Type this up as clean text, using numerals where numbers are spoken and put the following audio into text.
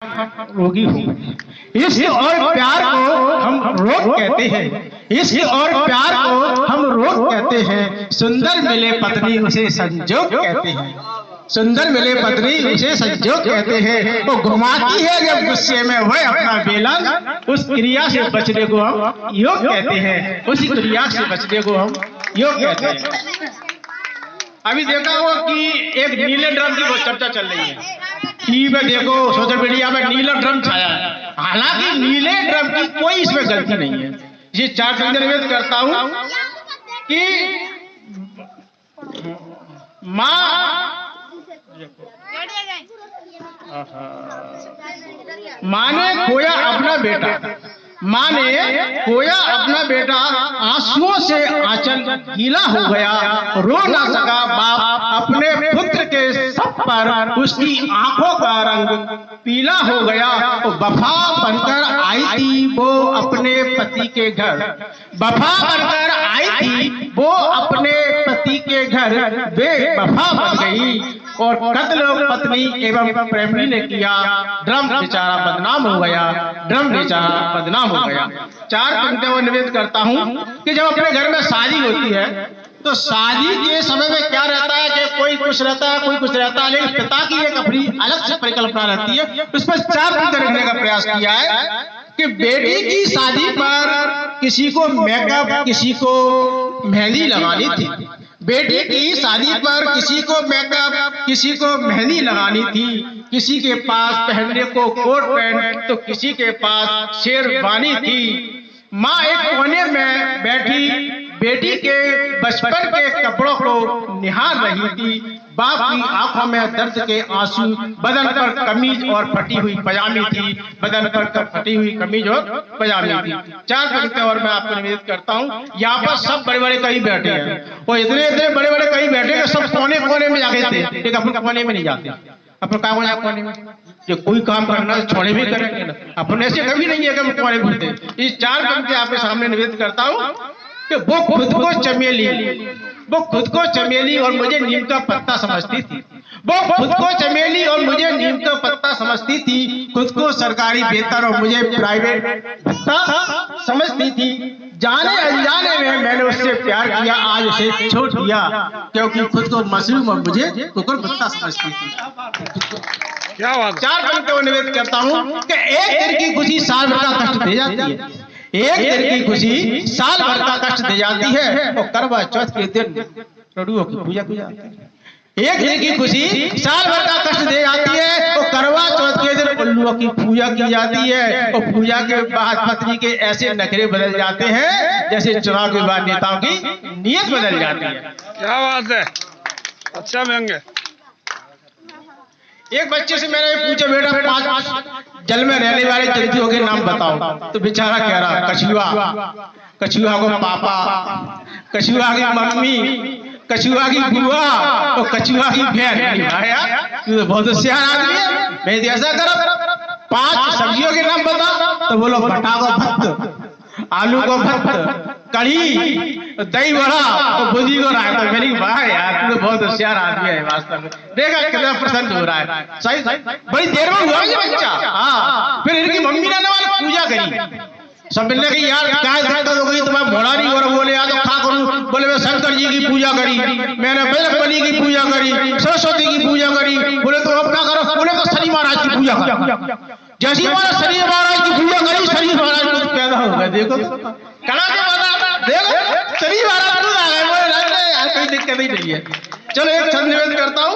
रोगी हो गए। इश्क और प्यार को हम रोग कहते हैं, इश्क और प्यार को हम रोग कहते हैं। सुंदर मिले पत्नी उसे संजोग कहते हैं, सुंदर मिले पत्नी उसे संजोग कहते हैं। वो घुमाती है जब गुस्से में वह अपना बेलन, उस क्रिया से बचने को हम योग कहते हैं, उसी क्रिया से बचने को हम योग कहते हैं। अभी देखा हो कि एक नीले ड्रम की बहुत चर्चा चल रही है टीवी में, देखो सोशल मीडिया में नीला ड्रम छाया है। हालांकि नीले ड्रम की कोई इसमें गलती नहीं है। ये चार चीजें निवेदन करता हूं कि माँ ने खोया अपना बेटा, माँ ने खोया अपना बेटा, आंसुओं से आंचल गीला हो गया। रो ना सका बाप अपने पुत्र के सब पर, उसकी आंखों का रंग पीला हो गया। वफा बनकर आई थी वो अपने पति के घर, वफा बनकर आई थी वो अपने पति के घर, बेवफा बन गई और कत्ल पत्नी एवं प्रेमी ने किया। ड्रम बेचारा बदनाम हो गया, ड्रम बेचारा बदनाम हो गया। चार पंक्तियों में निवेदन करता हूं कि जब अपने घर में शादी होती है तो शादी के समय में क्या रहता है कि कोई कुछ रहता है, कोई कुछ रहता है, लेकिन पिता की एक अपनी अलग से परिकल्पना रहती है। उस पर चार पंक्ति रखने का प्रयास किया है कि बेटी की शादी पर किसी को मेकअप, किसी को मेहंदी लगानी थी, बेटी की शादी पर किसी को मेकअप, किसी को मेहंदी लगानी थी, किसी के पास पहनने को कोट पैंट तो किसी के पास शेरवानी थी। माँ एक कोने में बैठी बेटी के बचपन के कपड़ों को निहार रही थी। बाप की आंखों में दर्द के आंसू, बदन पर कमीज और फटी हुई पजामी थी, बदन पर फटी हुई कमीज और पजामी थी। चार पंक्तियां और मैं आपको निवेदन करता हूँ। यहाँ पर सब बड़े बड़े कहीं बैठे हैं और इतने इतने बड़े बड़े कहीं बैठे हैं, सब कोने कोने में जाके थे, लेकिन अपन कोने में नहीं जाते। अपन कहा कोने में जो कोई काम करना है छोड़े भी करेंगे ना, अपन ऐसे कभी नहीं है कि हम कोने में थे। इस चार पंक्ति आपके सामने निवेदन करता हूँ कि वो खुद को चमेली, वो खुद को चमेली और मुझे नीम का पत्ता समझती थी, वो खुद को चमेली और मुझे नीम का पत्ता समझती थी, खुद को सरकारी वेतन और मुझे प्राइवेट भत्ता समझती थी। जाने अनजाने में मैंने उससे प्यार किया, आज उसे छोड़ दिया, क्योंकि खुद को मशरूम और मुझे कुकुर पत्ता समझती थी। क्या बात। चार पंक्तियों में निवेदन करता हूँ कि एक दिन की खुशी साल भर का कष्ट दे जाती है, एक दिन की खुशी साल भर का कष्ट दे जाती है। और करवा चौथ के दिन लड्डुओं की पूजा की जाती है। एक दिन की खुशी साल भर का कष्ट दे जाती है और करवा चौथ के दिन उल्लुओं की पूजा की जाती है। और पूजा के बाद पत्नी के ऐसे नखरे बदल जाते हैं जैसे चुनाव के बाद नेताओं की नीयत बदल जाती है। क्या बात है, अच्छा व्यंग्य। एक बच्चे से मैंने पूछा, बेटा 5 जल में रहने वाले जंतुओं के नाम बताओ। तो बेचारा कह रहा कछुआ, कछुआ को पापा, कछुआ की मम्मी, कछुआ की बुआ और कछुआ की बहन। तू तो बहुत होशियार आदमी है, मैं ऐसा करो 5 सब्जियों के नाम बता। तो बोलो भट्टा को भत्त, आलू को भत्त, कढ़ी, दही बड़ा और बूंदी को रायता। मैंने कहा यार तू तो बहुत होशियार आदमी है वास्तव में। देखा कितना प्रसन्न हो रहा है, सही बड़ी देर में हुआ ये बच्चा। हाँ, फिर इनकी मम्मी ने ना पूजा करी, सब मिलने की यार क्या दिक्कत हो गई, तुम्हें भोला नहीं हो रहा, बोले यार तो खा करूं। बोले मैं शंकर जी की पूजा करी, मैंने बजरंगबली की पूजा करी, सरस्वती की पूजा करी। बोले तो अब क्या करो, बोले तो शनि महाराज की पूजा करो। जैसे महाराज शनि महाराज की पूजा करी, शनि महाराज कुछ पैदा हो गया। देखो कड़ा के बाद देखो शनि महाराज आ गए, कोई दिक्कत ही नहीं है। चलो एक छंद निवेदन करता हूँ